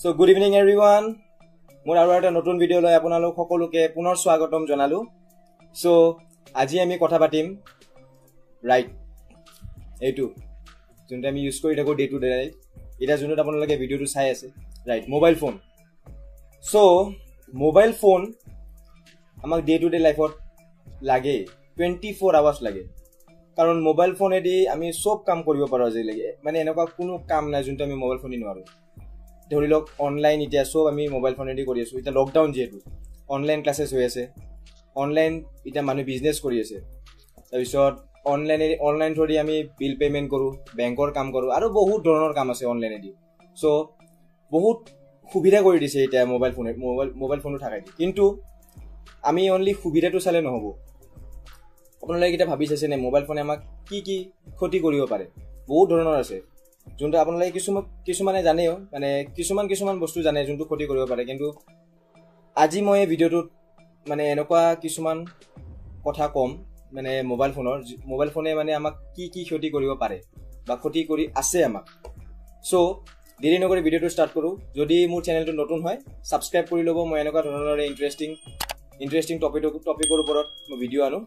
So good evening everyone. মোৰ আৰু এটা নতুন ভিডিঅ' লৈ আপোনালোক সকলোকে পুনৰ স্বাগতম জনালো। So আজি আমি কথা পাতিম ৰাইট এইটো যোনটো আমি ইউজ কৰি থাকো ডে টু ডে লাইফ। এটা যোনটো আপোনালোকে ভিডিঅ'টো চাই আছে right mobile phone. So mobile phone আমাক ডে টু ডে লাইফত লাগে 24 আৱাৰ্ছ লাগে, কাৰণ মোবাইল ফোনেদি আমি সব কাম কৰিব পাৰোঁ আজিলৈকে। মানে এনেকুৱা কোনো কাম নাই যোনটো আমি মোবাইল ফোনেদি নোৱাৰোঁ। ধৰি লওক অনলাইন এতিয়া সব আমি মোবাইল ফোনেদি কৰি আছোঁ। এতিয়া লকডাউন যিহেতু অনলাইন ক্লাছেছ হৈ আছে, অনলাইন এতিয়া মানুহ বিজনেছ কৰি আছে। তাৰপিছত অনলাইন থ্ৰুদি আমি বিল পে'মেণ্ট কৰোঁ, বেংকৰ কাম কৰোঁ, আৰু বহুত ধৰণৰ কাম আছে অনলাইনেদি। চ' বহুত সুবিধা কৰি দিছে এতিয়া মোবাইল ফোনটো থাকাই। কিন্তু আমি অনলি সুবিধাটো চালে নহ'ব। আপোনালোকে এতিয়া ভাবি চাইছেনে মোবাইল ফোনে আমাক কি কি ক্ষতি কৰিব পাৰে? বহুত ধৰণৰ আছে যোনটো আপোনালোকে কিছুমানে জানেও, মানে কিছুমান বস্তু জানে যোনটো ক্ষতি কৰিব পাৰে। কিন্তু আজি মই এই ভিডিঅ'টোত মানে এনেকুৱা কিছুমান কথা ক'ম, মানে মোবাইল ফোনে মানে আমাক কি কি ক্ষতি কৰিব পাৰে বা ক্ষতি কৰি আছে আমাক। চ' দেৰি নকৰি ভিডিঅ'টো ষ্টাৰ্ট কৰোঁ। যদি মোৰ চেনেলটো নতুন হয় ছাবস্ক্ৰাইব কৰি ল'ব। মই এনেকুৱা ধৰণৰ ইণ্টাৰেষ্টিং টপিকৰ ওপৰত মই ভিডিঅ' আনো।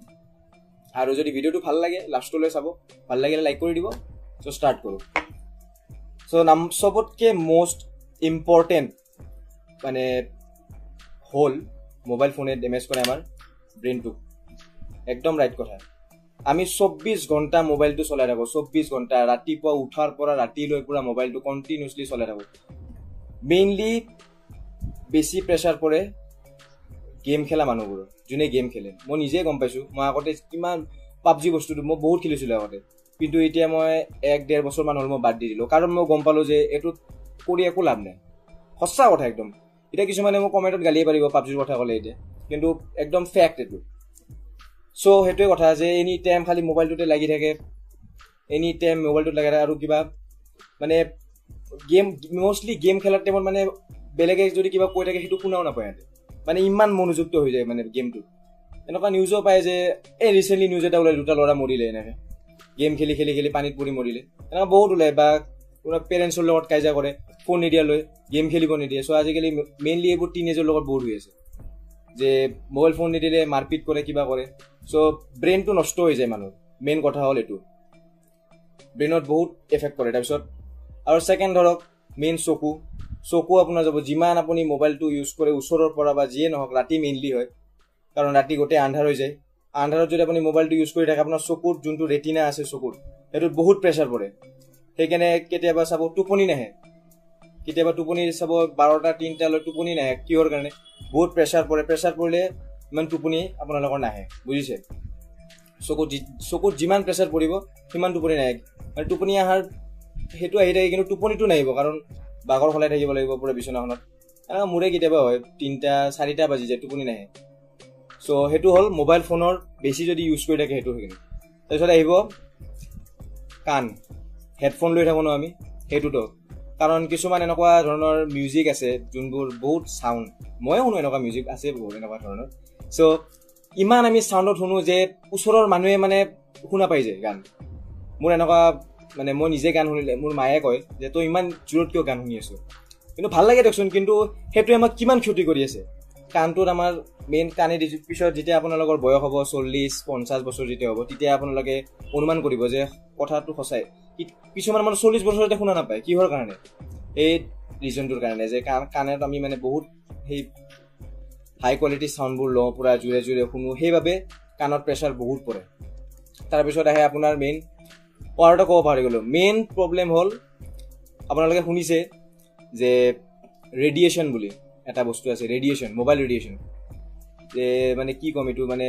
আৰু যদি ভিডিঅ'টো ভাল লাগে লাষ্টলৈ চাব, ভাল লাগিলে লাইক কৰি দিব। চ' ষ্টাৰ্ট কৰোঁ। চ' চবতকৈ মষ্ট ইম্পৰ্টেণ্ট মানে হ'ল মোবাইল ফোনে ডেমেজ কৰে আমাৰ ব্ৰেইনটোক। একদম ৰাইট কথা। আমি 24 ঘণ্টা মোবাইলটো চলাই থাকোঁ। 24 ঘণ্টা ৰাতিপুৱা উঠাৰ পৰা ৰাতিলৈ পুৰা মোবাইলটো কণ্টিনিউছলি চলাই থাকোঁ। মেইনলি বেছি প্ৰেছাৰ পৰে গেম খেলা মানুহবোৰৰ, যোনে গেম খেলে। মই নিজে গম পাইছোঁ। মই আগতে কিমান পাবজি বস্তুটো মই বহুত খেলিছিলোঁ আগতে, কিন্তু এতিয়া মই 1-1.5 বছৰমান হ'ল মই বাদ দি দিলোঁ। কাৰণ মই গম পালোঁ যে এইটোত কৰি একো লাভ নাই। সঁচা কথা একদম। এতিয়া কিছুমানে মোক কমেণ্টত গালিয়ে পাৰিব পাবজিৰ কথা ক'লে এতিয়া, কিন্তু একদম ফেক্ট এইটো। চ' সেইটোৱে কথা যে এনি টাইম খালি মোবাইলটোতে লাগি থাকে, আৰু কিবা মানে মষ্টলি গেম খেলাৰ টাইমত মানে বেলেগে যদি কিবা কৈ থাকে সেইটো শুনাও নাপায় সিহঁতে। মানে ইমান মনোযুক্ত হৈ যায় মানে গেমটোত। এনেকুৱা নিউজো পায় যে এই ৰিচেণ্টলি নিউজ এটা ওলাই 2টা ল'ৰা মৰিলে এনেকৈ গেম খেলি পানীত পৰি মৰিলে। এনেকুৱা বহুত ওলায়। বা পুৰা পেৰেণ্টছৰ লগত কাজিয়া কৰে, ফোন নিদিয়ালৈ গেম খেলিব নিদিয়ে। চ' আজিকালি মেইনলি এইবোৰ টিনেজৰ লগত বহুত হৈ আছে যে মোবাইল ফোন নিদিলে মাৰপিট কৰে, কিবা কৰে। চ' ব্ৰেইনটো নষ্ট হৈ যায় মানুহৰ। মেইন কথা হ'ল এইটো, ব্ৰেইনত বহুত এফেক্ট কৰে। তাৰপিছত আৰু ছেকেণ্ড ধৰক মেইন চকু আপোনাৰ যাব। যিমান আপুনি মোবাইলটো ইউজ কৰে ওচৰৰ পৰা বা যিয়ে নহওক, ৰাতি মেইনলি হয়, কাৰণ ৰাতি গোটেই আন্ধাৰ হৈ যায়। আন্ধাৰত যদি আপুনি মোবাইলটো ইউজ কৰি থাকে আপোনাৰ চকুত যোনটো ৰেটিনা আছে চকুত, সেইটোত বহুত প্ৰেছাৰ পৰে। সেইকাৰণে কেতিয়াবা চাব টোপনি নাহে, কেতিয়াবা টোপনি চাব 12টা 3টালৈ টোপনি নাহে। কিহৰ কাৰণে? বহুত প্ৰেছাৰ পৰে। প্ৰেছাৰ পৰিলে ইমান টোপনি আপোনালোকৰ নাহে, বুজিছে? চকুত যিমান প্ৰেছাৰ পৰিব সিমান টোপনি নাহে। মানে টোপনি অহাৰ সেইটো আহি থাকে, কিন্তু টোপনিটো নাহিব, কাৰণ বাগৰ সলাই থাকিব লাগিব পুৰা বিচনাখনত। মোৰে কেতিয়াবা হয় 3টা 4টা বাজি যায়, টোপনি নাহে। চ' সেইটো হ'ল মোবাইল ফোনৰ বেছি যদি ইউজ কৰি থাকে সেইটো সেইখিনি। তাৰপিছত আহিব কাণ। হেডফোন লৈ থাকোঁ ন আমি, সেইটোতো কাৰণ কিছুমান এনেকুৱা ধৰণৰ মিউজিক আছে যোনবোৰ বহুত চাউণ্ড। ময়ো শুনো এনেকুৱা মিউজিক আছে বহুত এনেকুৱা ধৰণৰ। চ' ইমান আমি চাউণ্ডত শুনো যে ওচৰৰ মানুহে মানে শুনা পাই যায় গান। মোৰ এনেকুৱা মানে মই নিজে গান শুনিলে মোৰ মায়ে কয় যে তই ইমান জোৰত কিয় গান শুনি আছোঁ? কিন্তু ভাল লাগে দিয়কচোন, কিন্তু সেইটোৱে আমাক কিমান ক্ষতি কৰি আছে কাণটোত। আমাৰ মেইন কাণে পিছত যেতিয়া আপোনালোকৰ বয়স হ'ব 40-50 বছৰ যেতিয়া হ'ব, তেতিয়া আপোনালোকে অনুমান কৰিব যে কথাটো সঁচাই। কিছুমান মানুহ 40 বছৰতে শুনা নাপায়। কিহৰ কাৰণে? এই ৰিজনটোৰ কাৰণে যে কাণত আমি মানে বহুত সেই হাই কোৱালিটি চাউণ্ডবোৰ লওঁ, পূৰা জোৰে শুনো, সেইবাবে কাণত প্ৰেছাৰ বহুত পৰে। তাৰপিছত আহে আপোনাৰ মেইন আৰু এটা ক'ব পাহৰি গ'লোঁ। মেইন প্ৰব্লেম হ'ল আপোনালোকে শুনিছে যে ৰেডিয়েশ্যন বুলি এটা বস্তু আছে, মোবাইল ৰেডিয়েশ্যন। যে মানে কি ক'ম এইটো, মানে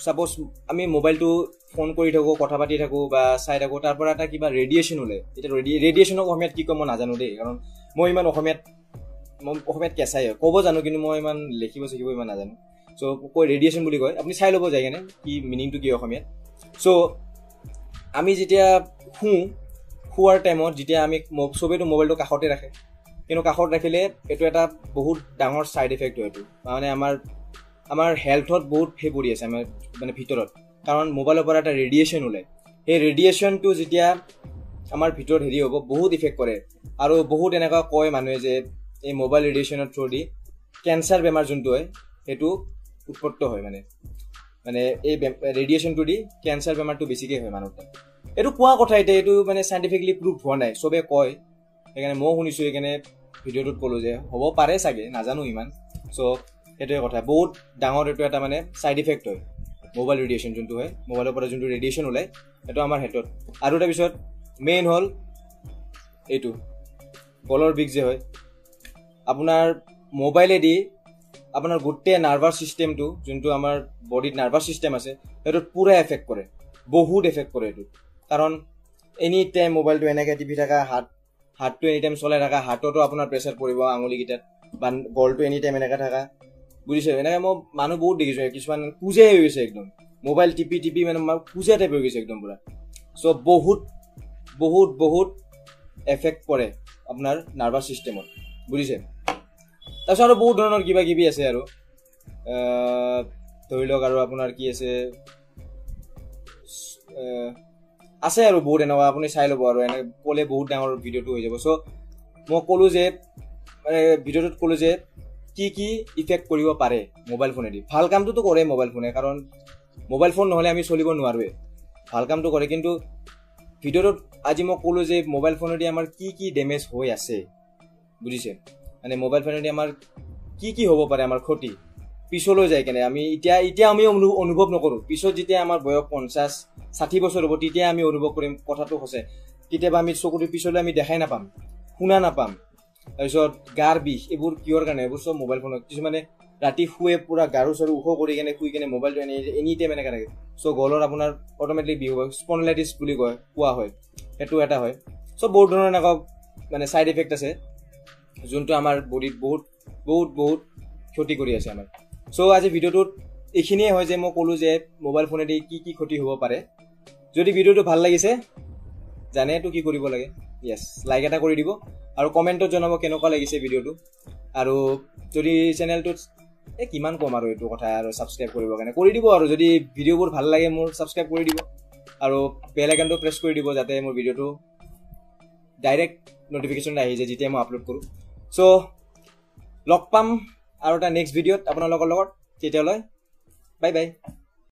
ছাপ'জ আমি মোবাইলটো ফোন কৰি থাকোঁ, কথা পাতি থাকোঁ বা চাই থাকোঁ, তাৰ পৰা এটা কিবা ৰেডিয়েশ্যন ওলায়। এতিয়া ৰেডিয়েশ্যনক অসমীয়াত কি ক'ম মই নাজানো দেই, কাৰণ মই অসমীয়াত কেঁচাই হয়, ক'ব জানো, কিন্তু মই ইমান লিখিব ইমান নাজানো। চ' ৰেডিয়েশ্যন বুলি কয়। আপুনি চাই ল'ব যায় কেনে কি মিনিংটো কি অসমীয়াত। চ' আমি যেতিয়া শোৱাৰ টাইমত যেতিয়া আমি চবেইতো মোবাইলটো কাষতে ৰাখে, কিন্তু কাষত ৰাখিলে এইটো এটা বহুত ডাঙৰ ছাইড এফেক্ট হয়। এইটো মানে আমাৰ হেল্থত বহুত পৰি আছে আমাৰ মানে ভিতৰত, কাৰণ মোবাইলৰ পৰা এটা ৰেডিয়েশ্যন ওলায়। সেই ৰেডিয়েশ্যনটো যেতিয়া আমাৰ ভিতৰত হেৰি হ'ব বহুত ইফেক্ট কৰে আৰু বহুত এনেকুৱা কয় মানুহে যে এই মোবাইল ৰেডিয়েশ্যনৰ থ্ৰুদি কেঞ্চাৰ বেমাৰ যোনটো হয় সেইটো উৎপত্ত হয় মানে এই ৰেডিয়েশ্যনটো দি কেঞ্চাৰ বেমাৰটো বেছিকৈ হয় মানুহৰ তাত এইটো কোৱা কথা এতিয়া এইটো মানে চাইণ্টিফিকলি প্ৰুভ হোৱা নাই চবে কয় সেইকাৰণে মই শুনিছোঁ সেইকাৰণে ভিডিঅ'টোত ক'লোঁ যে হ'ব পাৰে চাগে নাজানো ইমান চ' সেইটোৱে কথা বহুত ডাঙৰ এইটো এটা মানে ছাইড ইফেক্ট হয় মোবাইল ৰেডিয়েশ্যন যোনটো হয় মোবাইলৰ পৰা যোনটো ৰেডিয়েশ্যন ওলায় সেইটো আমাৰ হেডত আৰু তাৰপিছত মেইন হ'ল এইটো গলৰ বিষ যে হয় আপোনাৰ মোবাইলেদি আপোনাৰ গোটেই নাৰ্ভাছ ছিষ্টেমটো যোনটো আমাৰ বডিত নাৰ্ভাছ ছিষ্টেম আছে সেইটোত পূৰা এফেক্ট কৰে বহুত এফেক্ট কৰে এইটো কাৰণ এনি টাইম মোবাইলটো এনেকৈ টিপি থকা হাতটো এনি টাইম চলাই থকা হাততো আপোনাৰ প্ৰেছাৰ পৰিব আঙুলিকেইটাত বা গলটো এনি টাইম এনেকৈ থকা বুজিছে এনেকৈ মই মানুহ বহুত দেখিছোঁ কিছুমান কুজে হৈ গৈছে একদম মোবাইল টিপি মানে কুজে টাইপ হৈ গৈছে একদম পূৰা চ' বহুত বহুত বহুত এফেক্ট কৰে আপোনাৰ নাৰ্ভাছ ছিষ্টেমত বুজিছে তাৰপিছত আৰু বহুত ধৰণৰ কিবা কিবি আছে আৰু ধৰি লওক আৰু আপোনাৰ কি আছে আৰু বহুত এনেকুৱা আপুনি চাই ল'ব আৰু এনেকৈ ক'লে বহুত ডাঙৰ ভিডিঅ'টো হৈ যাব চ' মই ক'লোঁ যে ভিডিঅ'টোত ক'লোঁ যে কি ইফেক্ট কৰিব পাৰে মোবাইল ফোনেদি ভাল কামটোতো কৰে মোবাইল ফোনে কাৰণ মোবাইল ফোন নহ'লে আমি চলিব নোৱাৰোৱে ভাল কামটো কৰে কিন্তু ভিডিঅ'টোত আজি মই ক'লোঁ যে মোবাইল ফোনেদি আমাৰ কি ডেমেজ হৈ আছে বুজিছে মানে মোবাইল ফোনেদি আমাৰ কি হ'ব পাৰে আমাৰ ক্ষতি পিছলৈ যায় কেনে আমি এতিয়া আমি অনুভৱ নকৰোঁ পিছত যেতিয়া আমাৰ বয়স 50-60 বছৰ হ'ব তেতিয়া আমি অনুভৱ কৰিম কথাটো হৈছে কেতিয়াবা আমি চকুটো পিছলৈ আমি দেখাই নাপাম শুনা নাপাম তাৰপিছত গাৰ বিষ এইবোৰ কিহৰ কাৰণে এইবোৰ চব মোবাইল ফোনত কিছুমানে ৰাতি শুৱে পূৰা গাৰু চাৰু ওখ কৰি কেনে শুই কেনে মোবাইলটো এনি টাইম এনেকৈ থাকে চ' গলৰ আপোনাৰ অট'মেটিক বিষ হয় স্পণ্ডলাইটিছ বুলি কোৱা হয় সেইটো এটা হয় চ' বহুত ধৰণৰ এনেকুৱা মানে ছাইড ইফেক্ট আছে যোনটো আমাৰ বডিত বহুত বহুত বহুত ক্ষতি কৰি আছে আমাৰ চ' আজি ভিডিঅ'টোত এইখিনিয়ে হয় যে মই ক'লোঁ যে মোবাইল ফোনেদি কি ক্ষতি হ'ব পাৰে যদি ভিডিঅ'টো ভাল লাগিছে জানেতো কি কৰিব লাগে য়েছ লাইক এটা কৰি দিব আৰু কমেণ্টত জনাব কেনেকুৱা লাগিছে ভিডিঅ'টো আৰু যদি চেনেলটোত কিমান কম আৰু এইটো কথা আৰু ছাবস্ক্ৰাইব কৰিবৰ কাৰণে কৰি দিব আৰু যদি ভিডিঅ'বোৰ ভাল লাগে মোৰ ছাবস্ক্ৰাইব কৰি দিব আৰু বেল আইকনটো প্ৰেছ কৰি দিব যাতে মোৰ ভিডিঅ'টো ডাইৰেক্ট নটিফিকেশ্যন আহি যায় যেতিয়া মই আপলোড কৰোঁ চ' লগ পাম আৰু এটা নেক্সট ভিডিঅ'ত আপোনালোকৰ লগত তেতিয়ালৈ বাই বাই